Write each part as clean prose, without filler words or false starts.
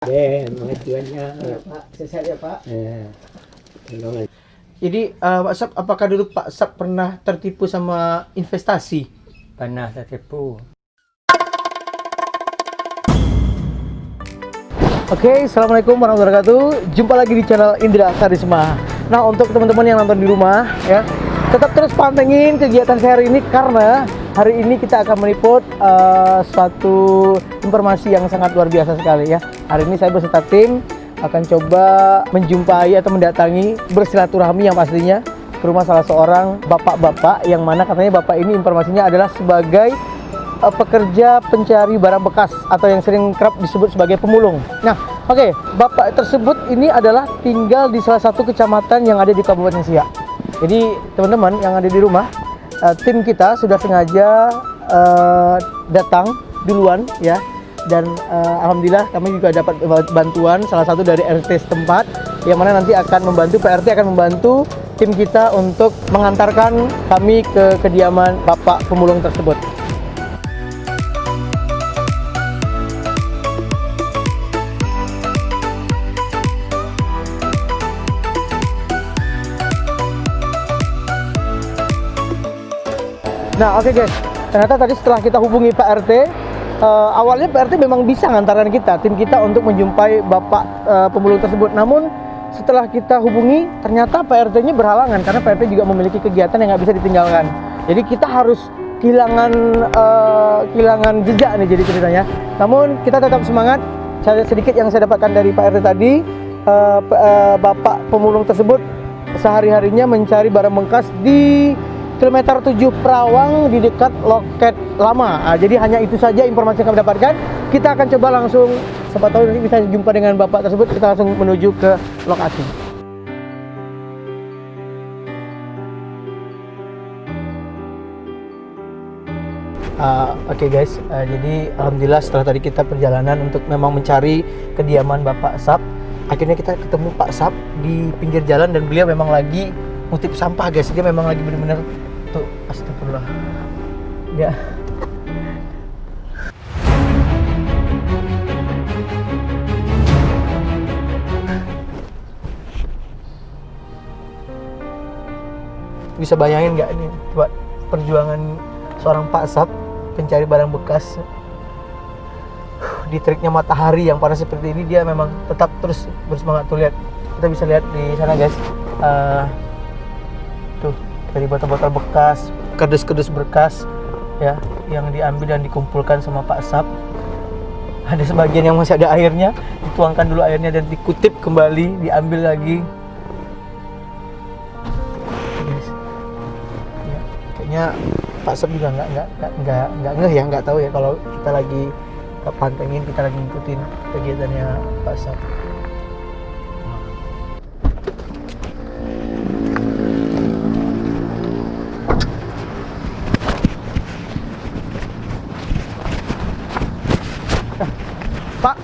Pengajuannya Pak, sehat ya Pak. tolong. Jadi Pak Sap, apakah dulu Pak Sap pernah tertipu sama investasi? Pernah tertipu. Oke, Assalamualaikum warahmatullahi wabarakatuh. Jumpa lagi di channel Indra Karisma. Nah, untuk teman-teman yang nonton di rumah ya, tetap terus pantengin kegiatan saya hari ini karena hari ini kita akan meliput suatu informasi yang sangat luar biasa sekali ya. Hari ini saya beserta tim akan coba menjumpai atau mendatangi bersilaturahmi yang pastinya ke rumah salah seorang bapak-bapak yang mana katanya bapak ini informasinya adalah sebagai pekerja pencari barang bekas atau yang sering kerap disebut sebagai pemulung. Nah, oke, bapak tersebut ini adalah tinggal di salah satu kecamatan yang ada di Kabupaten Siak. Jadi teman-teman yang ada di rumah, tim kita sudah sengaja datang duluan ya, dan alhamdulillah kami juga dapat bantuan salah satu dari RT setempat yang mana nanti akan membantu, PRT akan membantu tim kita untuk mengantarkan kami ke kediaman bapak pemulung tersebut. Nah, oke guys, ternyata tadi setelah kita hubungi Pak RT, awalnya Pak RT memang bisa ngantarkan tim kita untuk menjumpai bapak pemulung tersebut. Namun setelah kita hubungi, ternyata Pak RT-nya berhalangan karena Pak RT juga memiliki kegiatan yang nggak bisa ditinggalkan. Jadi kita harus kehilangan jejak nih jadi ceritanya. Namun kita tetap semangat. Sedikit yang saya dapatkan dari Pak RT tadi, bapak pemulung tersebut sehari-harinya mencari barang bekas di kilometer 7 Perawang di dekat loket lama. Jadi hanya itu saja informasi yang kami dapatkan. Kita akan coba langsung, siapa tahu nanti bisa jumpa dengan bapak tersebut. Kita langsung menuju ke lokasi. Oke guys, jadi alhamdulillah setelah tadi kita perjalanan untuk memang mencari kediaman Bapak Sap, akhirnya kita ketemu Pak Sap di pinggir jalan dan beliau memang lagi ngutip sampah guys. Dia memang lagi benar-benar tuh, astagfirullah. Ya. Bisa bayangin nggak nih buat perjuangan seorang Pak Sap pencari barang bekas di teriknya matahari yang panas seperti ini, dia memang tetap terus bersemangat. Tuh lihat, kita bisa lihat di sana guys, tuh dari botol-botol bekas, kardus-kardus bekas ya, yang diambil dan dikumpulkan sama Pak Sap. Ada sebagian yang masih ada airnya, dituangkan dulu airnya dan dikutip kembali, diambil lagi. Yes. Ya, kayaknya Pak Sap juga nggak ngeh ya, nggak tahu ya kalau kita lagi pantengin, kita lagi ngikutin kegiatannya Pak Sap. Pak.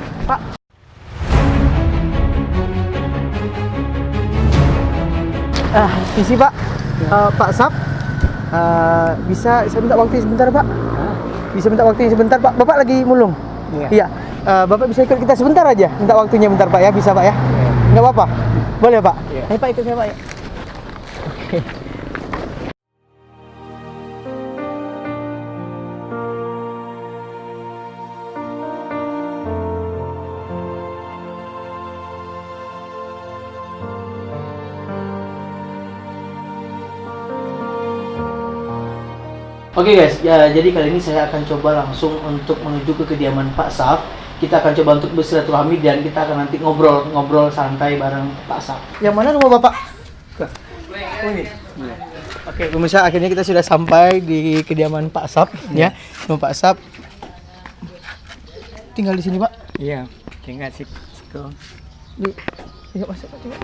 Isi Pak. Pak Sap. Bisa saya minta waktu sebentar Pak? Bisa minta waktu sebentar Pak? Bapak lagi mulung? Iya. Bapak bisa ikut kita sebentar aja? Minta waktunya bentar Pak ya? Bisa Pak ya? Nggak apa-apa? Boleh Pak? Ayo Pak, ikut saya Pak ya? Oke. Oke guys, ya, jadi kali ini saya akan coba langsung untuk menuju ke kediaman Pak Sap. Kita akan coba untuk bersilaturahmi dan kita akan nanti ngobrol santai bareng Pak Sap. Yang mana rumah Bapak? Oh ini. Oke, pemirsa, akhirnya kita sudah sampai di kediaman Pak Sap ya. Rumah Pak Sap tinggal di sini Pak? Iya, tinggal sih. Yuk, yuk masuk Pak, coba.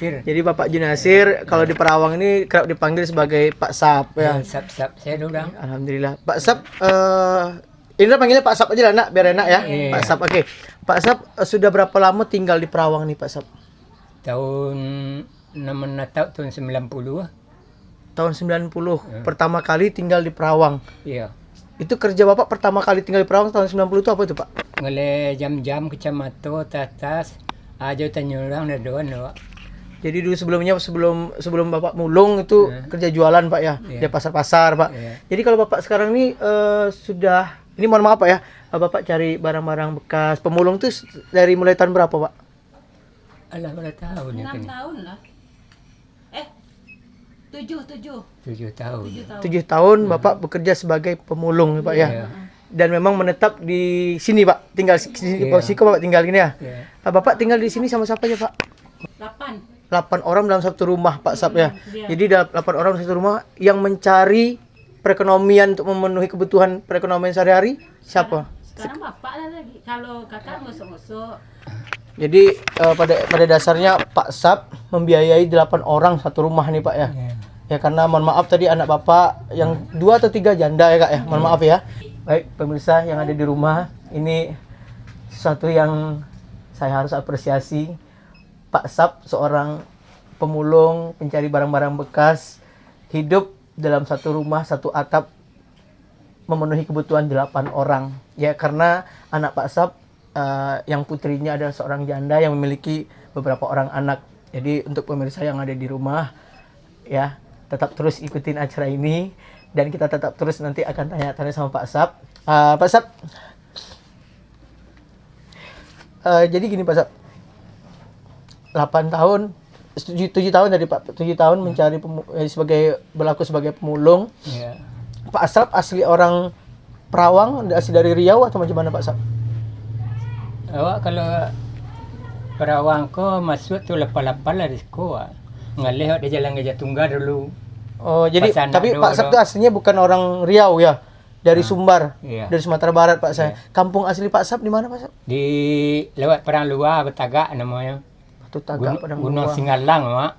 Nasir. Jadi Bapak Junasir kalau di Perawang ini kerap dipanggil sebagai Pak Sap ya. Sap-sap saya orang. Alhamdulillah. Pak Sap Indra panggilnya Pak Sap aja lah nak, biar enak ya. Iya. Pak Sap. Oke. Pak Sap sudah berapa lama tinggal di Perawang nih Pak Sap? Tahun tahun 90. Tahun 90. Pertama kali tinggal di Perawang. Iya. Itu kerja Bapak pertama kali tinggal di Perawang tahun 90 itu apa itu Pak? Ngele jam-jam kecamato tatas aja tanya orang dah doan Pak. Jadi dulu sebelum Bapak mulung itu kerja jualan Pak ya, Iya. di pasar-pasar Pak. Iya. Jadi kalau Bapak sekarang ini sudah, ini mohon maaf Pak ya, Bapak cari barang-barang bekas pemulung tuh dari mulai tahun berapa Pak? Alah berapa tahun ya 6 kini? tahun lah. 7 7 tahun. 7 tahun Bapak bekerja sebagai pemulung nih, Pak ya. Iya. Dan memang menetap di sini Pak, tinggal di sini Iya. posisi Bapak tinggal gini ya. Iya. Bapak tinggal di sini sama siapa ya Pak? 8. 8 orang dalam satu rumah Pak Sap ya. Iya. Jadi 8 orang dalam satu rumah yang mencari perekonomian untuk memenuhi kebutuhan perekonomian sehari-hari siapa? Sekarang bapak lah lagi. Kalau kakak ngosok-ngosok. Jadi pada dasarnya Pak Sap membiayai 8 orang satu rumah nih Pak ya. Iya. Ya karena mohon maaf tadi anak Bapak yang 2 atau 3 janda ya Kak ya. Mohon maaf ya. Baik pemirsa yang ada di rumah, ini sesuatu yang saya harus apresiasi. Pak Sap seorang pemulung, pencari barang-barang bekas, hidup dalam satu rumah, satu atap, memenuhi kebutuhan 8 orang. Ya karena anak Pak Sap yang putrinya adalah seorang janda yang memiliki beberapa orang anak. Jadi untuk pemirsa yang ada di rumah, ya tetap terus ikutin acara ini dan kita tetap terus nanti akan tanya-tanya sama Pak Sap. Pak Sap, jadi gini Pak Sap, 8 tahun, 7 tahun dari Pak, 7 tahun mencari berlaku sebagai pemulung. Iya. Pak Sap asli orang Perawang, asli dari Riau atau macam mana Pak Sap? Awak kalau Perawang ko masuk tu lapar-lapar lah di sekolah. Ngalih dia jalan Gajah Tunggal dulu. Oh, jadi Pas anak tapi dulu. Pak Sap itu aslinya bukan orang Riau ya? Dari Sumbar, Iya. dari Sumatera Barat Pak saya. Iya. Kampung asli Pak Sap di mana Pak Sap? Di lewat perang luar Betagak namanya. Batu Tagak Padang Gunung Luar. Singalang, Mak.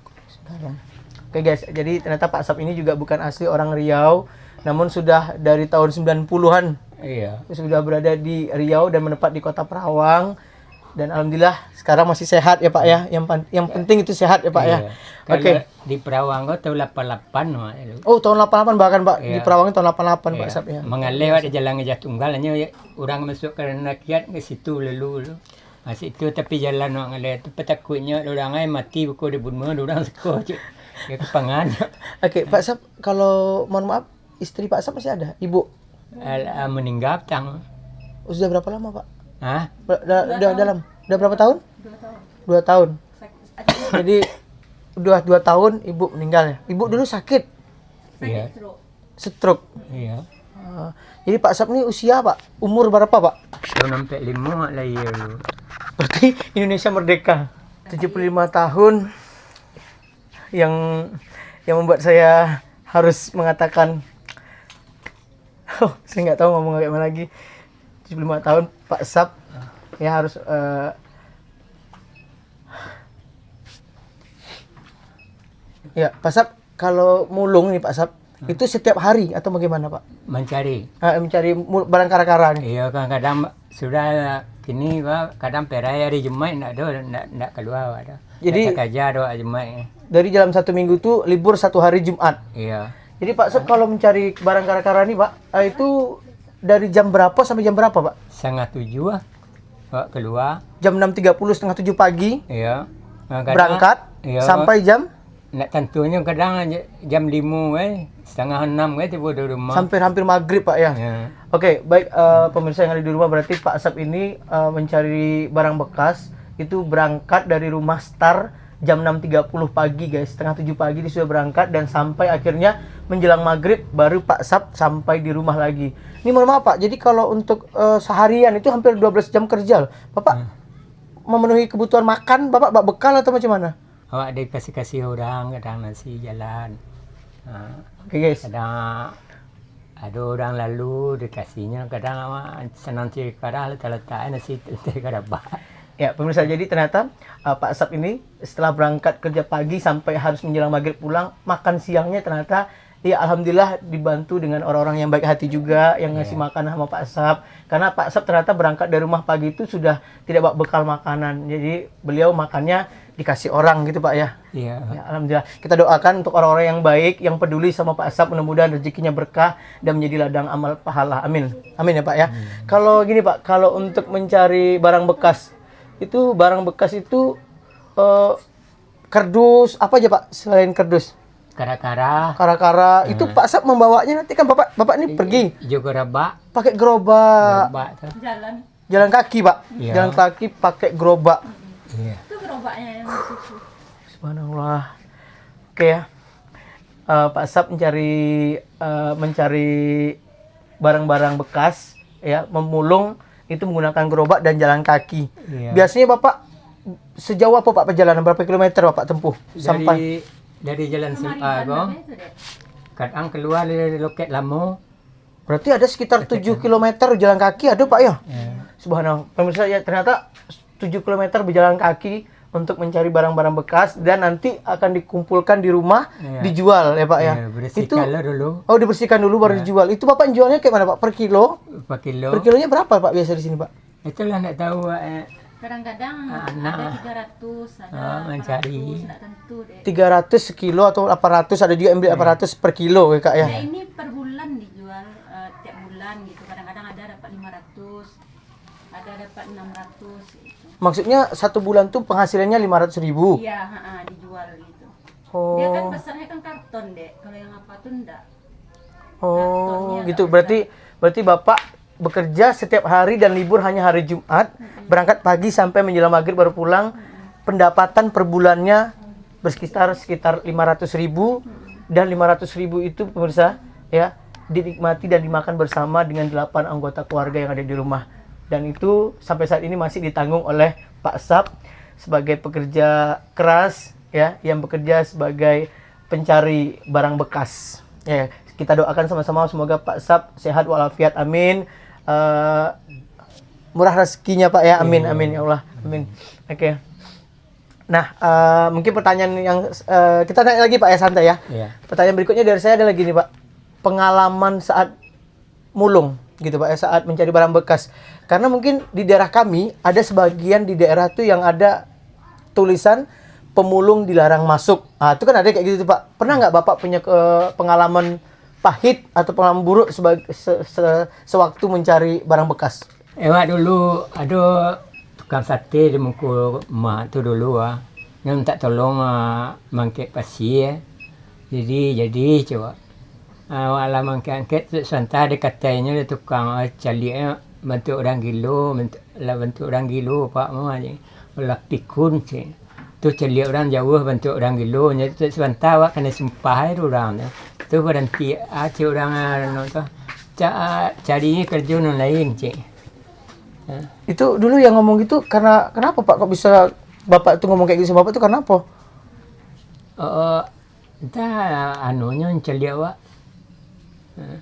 Oke guys, jadi ternyata Pak Sap ini juga bukan asli orang Riau, namun sudah dari tahun 90-an Iya. sudah berada di Riau dan menetap di kota Perawang. Dan alhamdulillah sekarang masih sehat ya Pak ya. Yang penting itu sehat ya Pak ya. Iya. Oke. Kalau di Perawang ko tahun 88 Mak. Oh, tahun 88 bahkan Pak. Di Iya. Perawang tahun 88 Pak Sap ya. Mengalir di jalan Gajah Tunggal hanya orang masuk ke rakyat ke situ lalu. Situ tapi jalan orang ngalir tu takutnya orang ai mati buku di bunma orang sekolah je. Ya kepangan. Oke, Pak Sap, kalau mohon maaf istri Pak Sap masih ada? Ibu? Meninggal tang. Oh, sudah berapa lama Pak? Hah? Udah berapa tahun? 2 tahun. Jadi udah 2 tahun ibu meninggal ya. Ibu dulu sakit, Iya. stroke. Iya. Jadi Pak Sap ini usia Pak, umur berapa Pak? Tahun 45 lahir dulu. Berarti Indonesia merdeka. 75 tahun yang membuat saya harus mengatakan saya nggak tahu ngomong kayak mana lagi. 75 tahun Pak Sap ya harus ya Pak Sap kalau mulung nih Pak Sap itu setiap hari atau bagaimana Pak? Mencari. Mencari barang kara-kara nih. Iya kadang-kadang sudah kini Pak kadang perai hari Jumat nak keluar ada. Jadi kerja doa Jumat. dari dalam 1 minggu tuh libur 1 hari Jumat. Iya. Jadi Pak Sap kalau mencari barang kara-kara nih Pak, itu dari jam berapa sampai jam berapa Pak? 6:30 Pak keluar. Jam 6.30 setengah 7 pagi Iya. berangkat iya, sampai jam nak tentunya kadang jam 5 setengah 6 tiba di rumah. sampai hampir maghrib Pak ya. Ya. Oke, baik pemirsa yang ada di rumah, berarti Pak Sap ini mencari barang bekas itu berangkat dari rumah Star jam 6.30 pagi guys, setengah 7 pagi dia sudah berangkat dan sampai akhirnya menjelang maghrib baru Pak Sap sampai di rumah lagi. Ini mohon maaf Pak, jadi kalau untuk seharian itu hampir 12 jam kerja loh. Bapak memenuhi kebutuhan makan, Bapak bekal atau macam mana? Awak dikasih orang kadang nasi jalan. Oke guys. Kadang ada orang lalu dikasihnya kadang awak senang cerita letak nasi letak kadang. Ya, pemirsa, jadi ternyata Pak Asap ini setelah berangkat kerja pagi sampai harus menjelang maghrib pulang, makan siangnya ternyata ya alhamdulillah dibantu dengan orang-orang yang baik hati juga yang ngasih makan sama Pak Asap. Karena Pak Asap ternyata berangkat dari rumah pagi itu sudah tidak bawa bekal makanan. Jadi beliau makannya dikasih orang gitu Pak ya. Iya. Ya, alhamdulillah. Kita doakan untuk orang-orang yang baik, yang peduli sama Pak Asap, mudah-mudahan rezekinya berkah dan menjadi ladang amal pahala. Amin. Amin ya Pak ya. Kalau gini Pak, kalau untuk mencari barang bekas itu kardus apa aja Pak selain kardus? Kara-kara. Kara-kara itu Pak Asap membawanya nanti kan Bapak ini pergi Juga rebak. pakai gerobak. Rebak tuh. Jalan kaki Pak. Iya. Jalan kaki pakai gerobak. Iya. Itu gerobaknya yang di situ. Subhanallah. Oke ya. Pak Asap mencari barang-barang bekas ya, memulung itu menggunakan gerobak dan jalan kaki. Iya. Biasanya Bapak sejauh apa Pak perjalanan, berapa kilometer Bapak tempuh sampai? Dari jalan Simpagong, Itu deh. kadang keluar dari Loket Lamo. Berarti ada sekitar 7 kilometer jalan kaki ada Pak ya? Ya. Subhanallah. Pemirsa ya, ternyata 7 kilometer berjalan kaki untuk mencari barang-barang bekas dan nanti akan dikumpulkan di rumah, Iya. dijual ya Pak ya. Bersihkan dulu Oh, dibersihkan dulu baru dijual. Itu Bapak jualnya kayak mana Pak? Per kilo? per kilo. Per kilonya berapa Pak biasa di sini Pak? Itulah nak tahu Kadang-kadang Anak. ada 300, ada mencari. 400, nggak tentu deh. 300 sekilo atau 800, ada juga yang beli 800 per kilo ya Kak ya. Ya ini per bulan dijual, tiap bulan gitu. Kadang-kadang ada dapat 500, ada dapat 600 gitu. Maksudnya satu bulan tuh penghasilannya 500.000. Iya, dijual gitu. Oh. Dia kan besarnya kan karton deh. Kalau yang apa tuh enggak. Oh, Kartonnya gitu. nggak Berarti Bapak bekerja setiap hari dan libur hanya hari Jumat, berangkat pagi sampai menjelang maghrib baru pulang. Pendapatan per bulannya sekitar 500.000 dan 500.000 itu pemirsa ya dinikmati dan dimakan bersama dengan 8 anggota keluarga yang ada di rumah. Dan itu sampai saat ini masih ditanggung oleh Pak Asap sebagai pekerja keras ya, yang bekerja sebagai pencari barang bekas. Ya, kita doakan sama-sama semoga Pak Asap sehat walafiat, amin. Murah rezekinya Pak ya, amin, amin ya Allah, amin. Oke. Nah, mungkin pertanyaan yang kita tanya lagi Pak ya, santai ya. Iya. Pertanyaan berikutnya dari saya ada lagi nih Pak, pengalaman saat mulung gitu Pak ya, saat mencari barang bekas. Karena mungkin di daerah kami ada sebagian di daerah tuh yang ada tulisan pemulung dilarang masuk. Nah, itu kan ada kayak gitu tuh Pak. Pernah nggak Bapak punya pengalaman pahit atau pengalaman buruk sewaktu mencari barang bekas? Ewak dulu ada tukang sate di muka mak tu dulu yang minta tolong mangkit pasir. Jadi coba. Awak mangkit santai dia katanya dia tukang calik bentuk orang gilo, bentuk orang gilo Pak mau aja. Olah pikun je. Tu calik orang jauh bentuk orang gilo nya tu sebentar awak kena sumpah air orang tu. Tu berhenti orang tu. Cari kerja yang lain cik. Itu dulu yang ngomong gitu karena kenapa Pak, kok bisa Bapak itu ngomong kayak gitu sama Bapak itu karena apa? Entah anunya cari awak.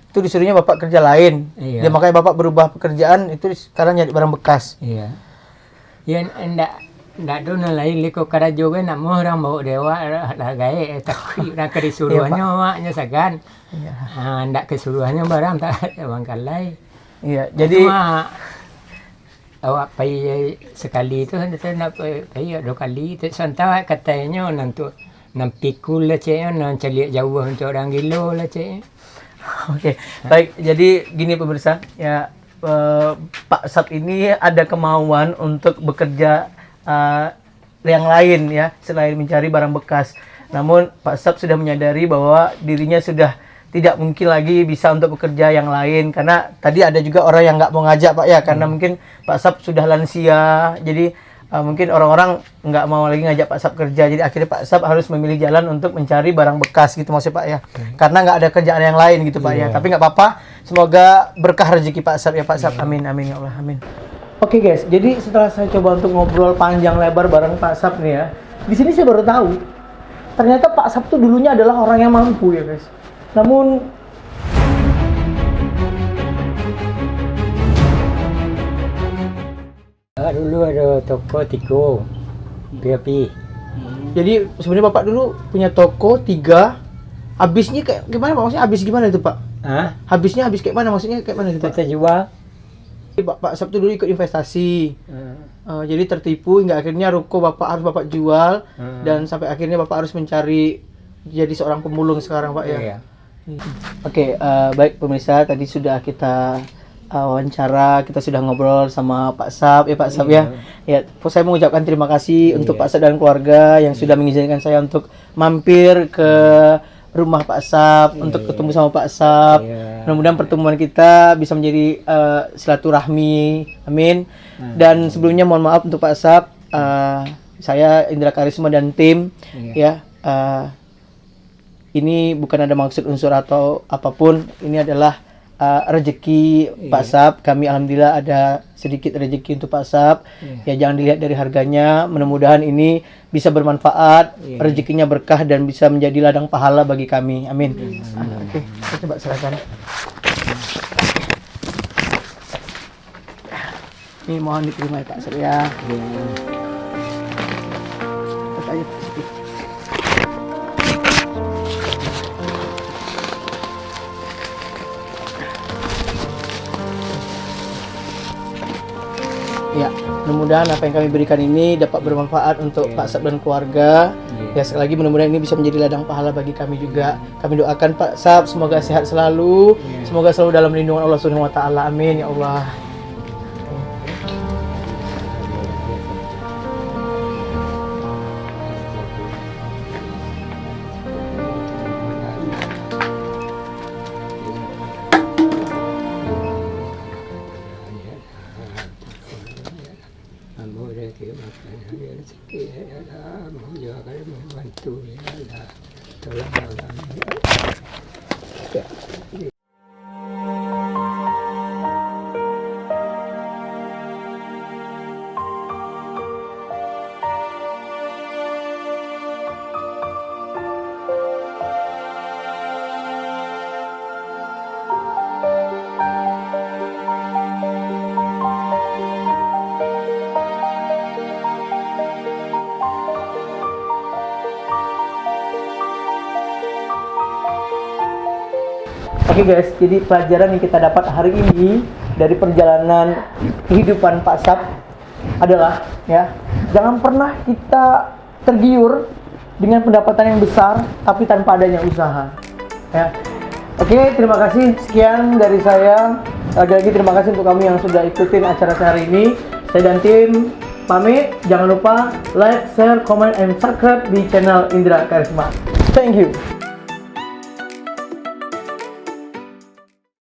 Itu disuruhnya Bapak kerja lain. Iya. Ya makanya Bapak berubah pekerjaan itu sekarang nyari barang bekas. Iya. Ya ndak ada yang lain liko kada juga nak mau orang bawa dewa lah gae tapi orang ke disuruhannya maknya sagan. Iya. Ndak kesuruhannya barang tak ada bangkalai. Iya, jadi awak pergi sekali tu nak pergi 2 kali tu santai katanya nanti pikul lah cik nak cari jauh untuk orang gilo lah cik. Oke, baik. Jadi gini pemirsa, ya Pak Asap ini ada kemauan untuk bekerja yang lain ya selain mencari barang bekas. Namun Pak Asap sudah menyadari bahwa dirinya sudah tidak mungkin lagi bisa untuk bekerja yang lain karena tadi ada juga orang yang nggak mau ngajak Pak ya karena mungkin Pak Asap sudah lansia, jadi mungkin orang-orang nggak mau lagi ngajak Pak Asap kerja, jadi akhirnya Pak Asap harus memilih jalan untuk mencari barang bekas gitu maksudnya Pak ya, karena nggak ada kerjaan yang lain gitu Pak ya. Tapi nggak apa-apa, semoga berkah rezeki Pak Asap ya Pak Asap, amin amin ya Allah, amin. Oke guys, jadi setelah saya coba untuk ngobrol panjang lebar bareng Pak Asap nih ya, di sini saya baru tahu ternyata Pak Asap tuh dulunya adalah orang yang mampu ya guys. Namun Dulu ada toko tiko, api. Jadi sebenarnya Bapak dulu punya toko 3. Habisnya kayak gimana Pak? Maksudnya habis gimana itu Pak? Hah? Habisnya habis kayak mana? Maksudnya kayak mana itu Pak? Kita jual. Pak Sabtu dulu ikut investasi. Jadi tertipu hingga akhirnya ruko Bapak harus Bapak jual dan sampai akhirnya Bapak harus mencari jadi seorang pemulung sekarang Pak ya. Iya. Oke, baik pemirsa, tadi sudah kita wawancara, kita sudah ngobrol sama Pak Sab ya Pak Sab ya. Ya, saya mengucapkan terima kasih untuk Pak Sab dan keluarga yang sudah mengizinkan saya untuk mampir ke rumah Pak Sab untuk ketemu sama Pak Sab. Mudah-mudahan pertemuan kita bisa menjadi silaturahmi. Amin. Dan sebelumnya mohon maaf untuk Pak Sab, saya Indra Karisma dan tim ya. Ini bukan ada maksud unsur atau apapun, ini adalah rezeki Pak Sab. Kami alhamdulillah ada sedikit rezeki untuk Pak Sab. Ya jangan dilihat dari harganya, mudah-mudahan ini bisa bermanfaat, rezekinya berkah dan bisa menjadi ladang pahala bagi kami. Amin. Oke, kita coba silakan. Ini mohon diterima ya Pak Sab ya. Lihat aja sedikit. Ya, mudah-mudahan apa yang kami berikan ini dapat bermanfaat untuk Pak Sab dan keluarga. Ya, sekali lagi mudah-mudahan ini bisa menjadi ladang pahala bagi kami juga. Kami doakan Pak Sab semoga sehat selalu, semoga selalu dalam lindungan Allah Subhanahu wa taala. Amin ya Allah. Terima kasih rezeki ya Allah, mohon membantu ya Allah, tolong Allah. Oke guys, jadi pelajaran yang kita dapat hari ini dari perjalanan kehidupan Pak Sab adalah ya, jangan pernah kita tergiur dengan pendapatan yang besar tapi tanpa adanya usaha. Ya. Oke, terima kasih. Sekian dari saya. Lagi-lagi terima kasih untuk kamu yang sudah ikutin acara saya hari ini. Saya dan tim pamit. Jangan lupa like, share, comment, and subscribe di channel Indra Karisma. Thank you.